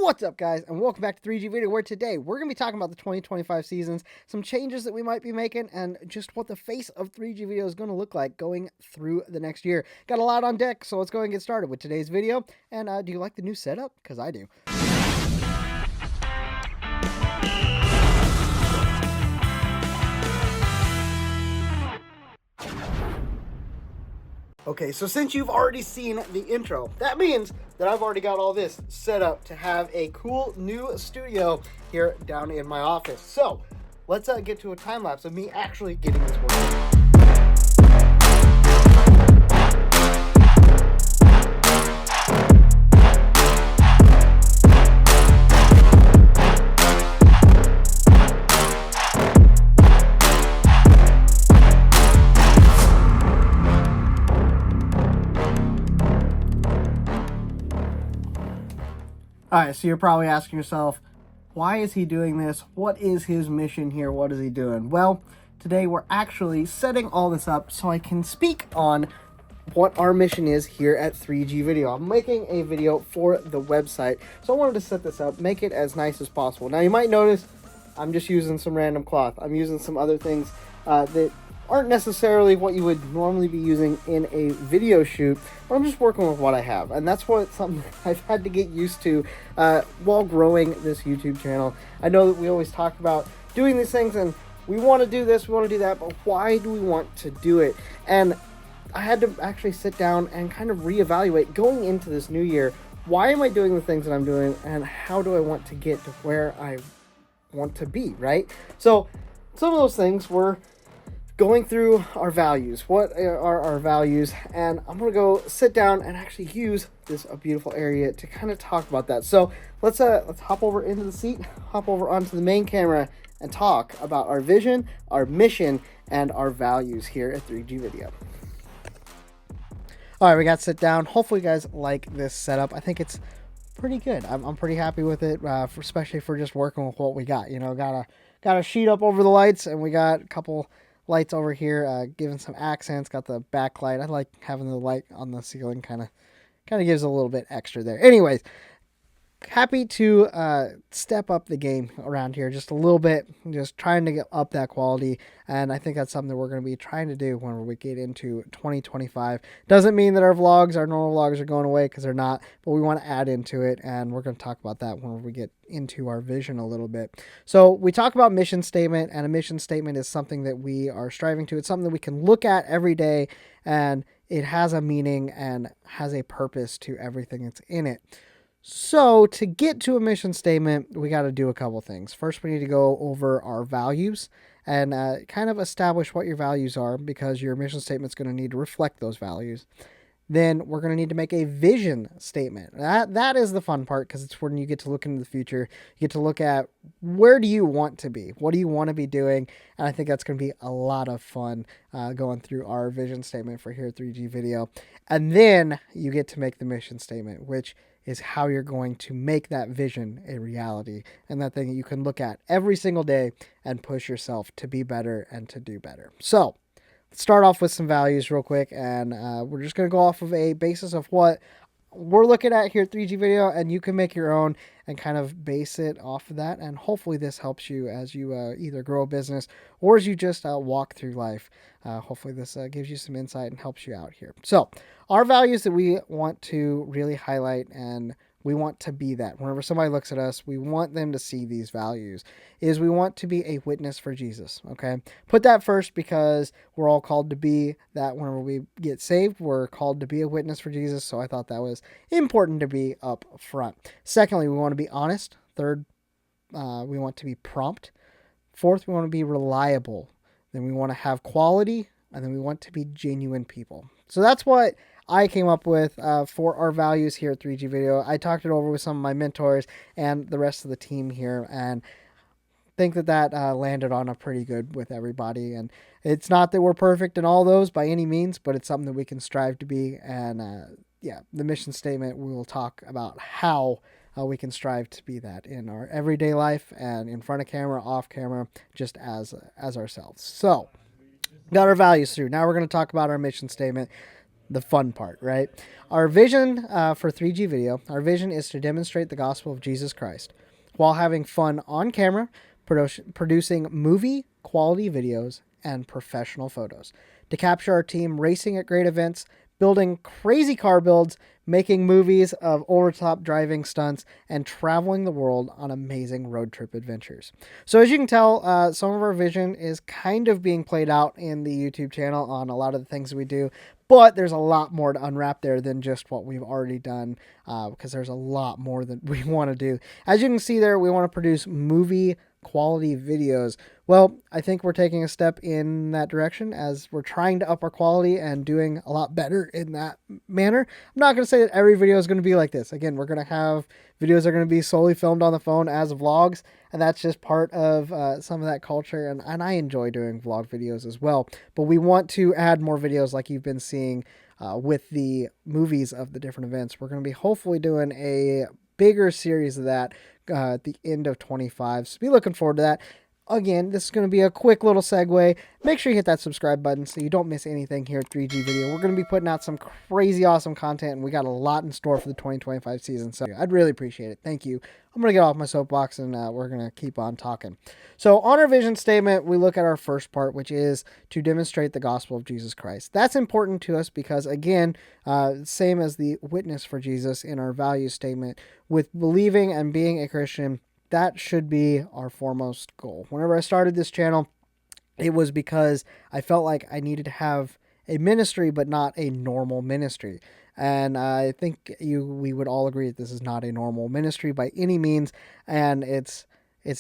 What's up, guys, and welcome back to 3G Video, where today we're going to be talking about the 2025 seasons, some changes that we might be making, and just what the face of 3G Video is going to look like going through the next year. Got a lot on deck, so let's go ahead and get started with today's video. And do you like the new setup? Because I do. Okay, so since you've already seen the intro, that means that I've already got all this set up to have a cool new studio here down in my office. So let's get to a time lapse of me actually getting this working. Alright, so you're probably asking yourself, why is he doing this? What is his mission here? What is he doing? Well, today we're actually setting all this up so I can speak on what our mission is here at 3G Video. I'm making a video for the website, so I wanted to set this up, make it as nice as possible. Now, you might notice I'm just using some random cloth. I'm using some other things that aren't necessarily what you would normally be using in a video shoot, but I'm just working with what I have, and that's something I've had to get used to while growing this YouTube channel. I know that we always talk about doing these things, and we want to do this, we want to do that, but why do we want to do it? And I had to actually sit down and kind of reevaluate going into this new year. Why am I doing the things that I'm doing, and how do I want to get to where I want to be, right? So some of those things were going through our values. What are our values? And I'm gonna go sit down and actually use this beautiful area to kind of talk about that. So let's hop over into the seat, hop over onto the main camera, and talk about our vision, our mission, and our values here at 3G Video. All right, we got to sit down. Hopefully you guys like this setup. I think it's pretty good. I'm pretty happy with it, especially for just working with what we got. You know, got a sheet up over the lights, and we got a couple lights over here, giving some accents. Got the backlight. I like having the light on the ceiling, kind of gives a little bit extra there. Anyways, happy to step up the game around here just a little bit, just trying to get up that quality, and I think that's something that we're going to be trying to do when we get into 2025. Doesn't mean that our normal vlogs are going away, because they're not, but we want to add into it, and we're going to talk about that when we get into our vision a little bit. So we talk about mission statement, and a mission statement is something that we are striving to. It's something that we can look at every day, and it has a meaning and has a purpose to everything that's in it. So to get to a mission statement, we got to do a couple things. First, we need to go over our values and kind of establish what your values are, because your mission statement is going to need to reflect those values. Then we're going to need to make a vision statement. That is the fun part, because it's when you get to look into the future. You get to look at, where do you want to be? What do you want to be doing? And I think that's going to be a lot of fun going through our vision statement for here at 3G Video. And then you get to make the mission statement, which is how you're going to make that vision a reality, and that thing that you can look at every single day and push yourself to be better and to do better. So let's start off with some values real quick, and we're just going to go off of a basis of what we're looking at here at 3G Video, and you can make your own and kind of base it off of that. And hopefully this helps you as you either grow a business or as you just walk through life. Hopefully this gives you some insight and helps you out here. So our values that we want to really highlight, and we want to be that. Whenever somebody looks at us, we want them to see these values, is we want to be a witness for Jesus, okay? Put that first, because we're all called to be that. Whenever we get saved, we're called to be a witness for Jesus, so I thought that was important to be up front. Secondly, we want to be honest. Third, we want to be prompt. Fourth, we want to be reliable. Then we want to have quality, and then we want to be genuine people. So that's what I came up with for our values here at 3G Video. I talked it over with some of my mentors and the rest of the team here, and think that landed on a pretty good with everybody. And it's not that we're perfect in all those by any means, but it's something that we can strive to be. And yeah, the mission statement, we will talk about how we can strive to be that in our everyday life and in front of camera, off camera, just as ourselves. So got our values through. Now we're going to talk about our mission statement. the fun part, right? Our vision for 3G video, our vision is to demonstrate the gospel of Jesus Christ while having fun on camera, producing movie quality videos and professional photos. To capture our team racing at great events, building crazy car builds, making movies of over-the-top driving stunts, and traveling the world on amazing road trip adventures. So as you can tell, some of our vision is kind of being played out in the YouTube channel on a lot of the things we do, but there's a lot more to unwrap there than just what we've already done, because there's a lot more that we want to do. As you can see there, we want to produce movie quality videos. Well, I think we're taking a step in that direction as we're trying to up our quality and doing a lot better in that manner. I'm not going to say that every video is going to be like this. Again, we're going to have videos that are going to be solely filmed on the phone as vlogs, and that's just part of some of that culture, and I enjoy doing vlog videos as well. But we want to add more videos like you've been seeing with the movies of the different events. We're going to be hopefully doing a bigger series of that at the end of 25. So be looking forward to that. Again, this is going to be a quick little segue. Make sure you hit that subscribe button so you don't miss anything here at 3G Video. We're going to be putting out some crazy awesome content, and we got a lot in store for the 2025 season. So I'd really appreciate it. Thank you. I'm going to get off my soapbox, and we're going to keep on talking. So on our vision statement, we look at our first part, which is to demonstrate the gospel of Jesus Christ. That's important to us because, again, same as the witness for Jesus in our value statement, with believing and being a Christian, that should be our foremost goal. Whenever I started this channel, it was because I felt like I needed to have a ministry, but not a normal ministry. And I think we would all agree that this is not a normal ministry by any means, and it's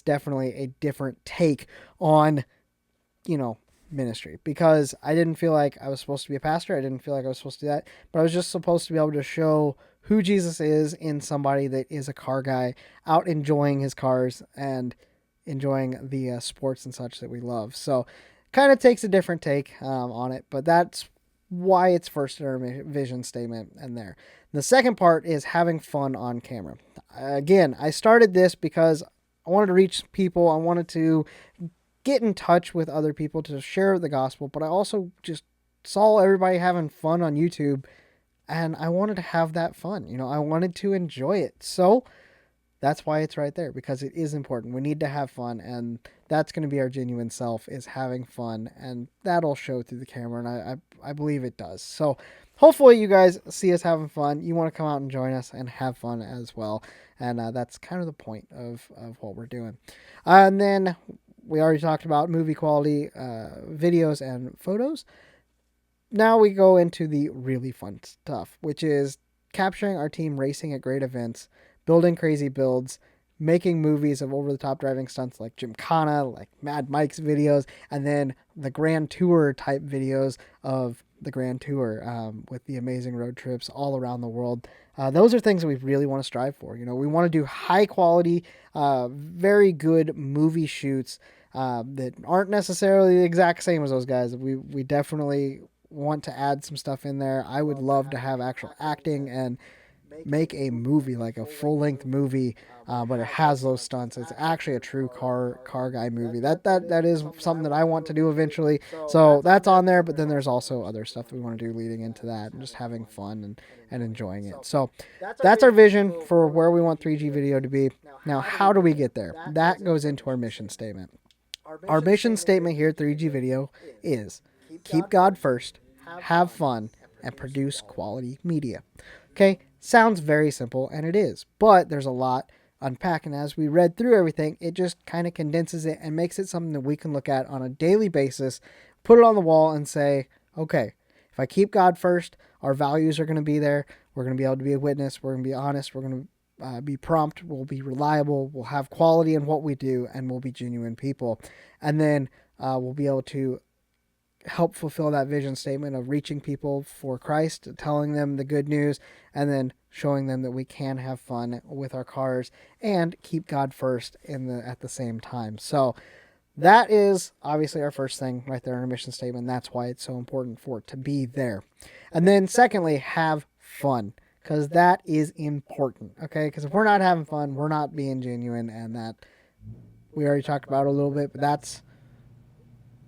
definitely a different take on, ministry, because I didn't feel like I was supposed to be a pastor. I didn't feel like I was supposed to do that, but I was just supposed to be able to show who Jesus is in somebody that is a car guy out enjoying his cars and enjoying the sports and such that we love. So kind of takes a different take on it, but that's why it's first in our vision statement and there. The second part is having fun on camera. Again, I started this because I wanted to reach people. I wanted to get in touch with other people to share the gospel, but I also just saw everybody having fun on YouTube, and I wanted to have that fun. I wanted to enjoy it. So that's why it's right there, because it is important. We need to have fun, and that's going to be our genuine self, is having fun, and that'll show through the camera, and I believe it does. So hopefully you guys see us having fun. You want to come out and join us and have fun as well, and that's kind of the point of what we're doing. And then we already talked about movie quality videos and photos. Now we go into the really fun stuff, which is capturing our team racing at great events, building crazy builds, making movies of over-the-top driving stunts like Gymkhana, like Mad Mike's videos, and then the Grand Tour type videos of the Grand Tour with the amazing road trips all around the world. Those are things that we really want to strive for. We want to do high quality, very good movie shoots that aren't necessarily the exact same as those guys. We definitely want to add some stuff in there. I would love to have actual acting and make a movie, like a full-length movie, but it has those stunts. It's actually a true car guy movie. That is something that I want to do eventually. So that's on there, but then there's also other stuff that we want to do leading into that, and just having fun and enjoying it. So that's our vision for where we want 3G video to be. Now, how do we get there? That goes into our mission statement. Our mission statement here at 3G video is keep God first, have fun, and produce quality media. Okay, sounds very simple, and it is, but there's a lot unpacking. As we read through everything, it just kind of condenses it and makes it something that we can look at on a daily basis, put it on the wall, and say, okay, if I keep God first, our values are going to be there. We're going to be able to be a witness. We're going to be honest. We're going to be prompt. We'll be reliable. We'll have quality in what we do, and we'll be genuine people. And then we'll be able to help fulfill that vision statement of reaching people for Christ, telling them the good news, and then showing them that we can have fun with our cars and keep God first at the same time. So that is obviously our first thing right there in our mission statement. That's why it's so important for it to be there. And then secondly, have fun, because that is important. Okay, because if we're not having fun, we're not being genuine, and that we already talked about a little bit, but that's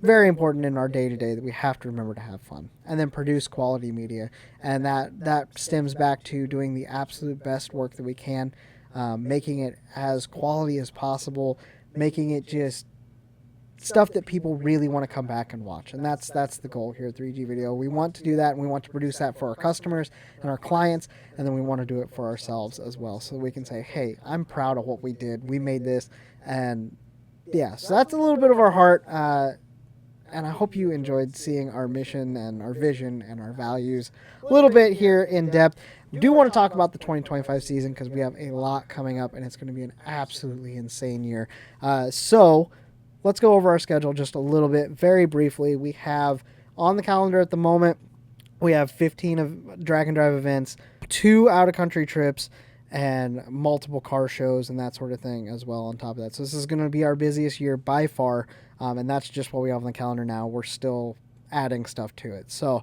very important in our day-to-day that we have to remember to have fun and then produce quality media. And that stems back to doing the absolute best work that we can, making it as quality as possible, making it just stuff that people really want to come back and watch. And that's the goal here at 3G Video. We want to do that, and we want to produce that for our customers and our clients, and then we want to do it for ourselves as well, so that we can say, hey, I'm proud of what we did. We made this. And yeah, so that's a little bit of our heart. And I hope you enjoyed seeing our mission and our vision and our values a little bit here in depth. We do want to talk about the 2025 season because we have a lot coming up, and it's going to be an absolutely insane year. So let's go over our schedule just a little bit, very briefly. We have on the calendar at the moment, we have 15 of drag and drive events, 2 out-of-country trips, and multiple car shows and that sort of thing as well on top of that. So this is going to be our busiest year by far, and that's just what we have on the calendar now. We're still adding stuff to it. So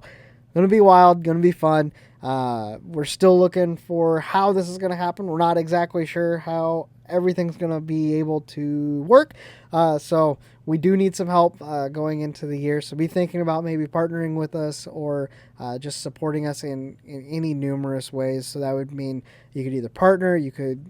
going to be wild, going to be fun. We're still looking for how this is going to happen. We're not exactly sure how everything's going to be able to work. So we do need some help going into the year. So be thinking about maybe partnering with us or just supporting us in any numerous ways. So that would mean you could either partner, you could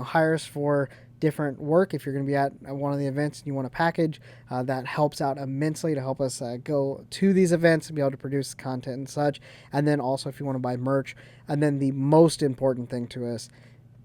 hire us for different work. If you're going to be at one of the events and you want a package, that helps out immensely to help us go to these events and be able to produce content and such. And then also if you want to buy merch. And then the most important thing to us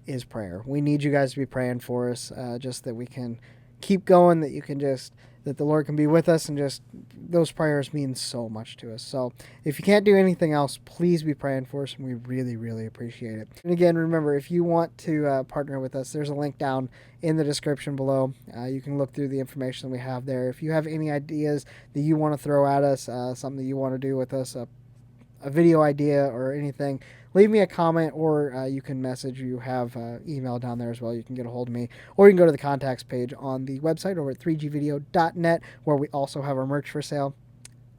is prayer. We need you guys to be praying for us, just that we can keep going, that the Lord can be with us, and just those prayers mean so much to us. So if you can't do anything else, please be praying for us, and we really, really appreciate it. And again, remember, if you want to partner with us, there's a link down in the description below. You can look through the information that we have there. If you have any ideas that you want to throw at us, something that you want to do with us, a video idea or anything, leave me a comment, or you can message. You have email down there as well. You can get a hold of me, or you can go to the contacts page on the website over at 3gvideo.net, where we also have our merch for sale.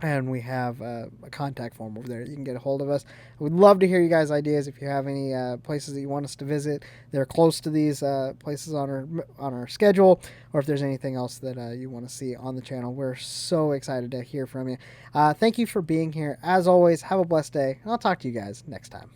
And we have a contact form over there. You can get a hold of us. I would love to hear you guys' ideas. If you have any places that you want us to visit, they're close to these places on our schedule, or if there's anything else that you want to see on the channel, we're so excited to hear from you. Thank you for being here. As always, have a blessed day, and I'll talk to you guys next time.